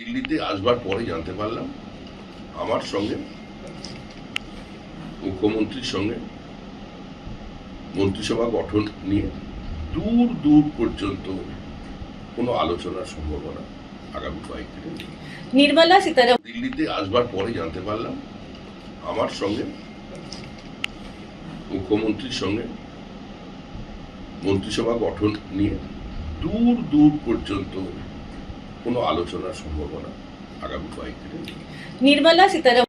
দিল্লিতে আসবার পরে জানতে পারলাম আমার সঙ্গে মুখ্যমন্ত্রীর সঙ্গে মন্ত্রিসভা গঠন নিয়ে দূর দূর পর্যন্ত কোনো আলোচনার সম্ভাবনা আগামী কয়েকদিনে নেই। নির্মলা সীতারামন দিল্লিতে আসবার পরে জানতে পারলাম আমার সঙ্গে মুখ্যমন্ত্রীর সঙ্গে মন্ত্রিসভা গঠন নিয়ে দূর দূর পর্যন্ত কোনো আলোচনার সম্ভাবনা আগামী কয়েকদিনে নেই। নির্মলা সীতারামন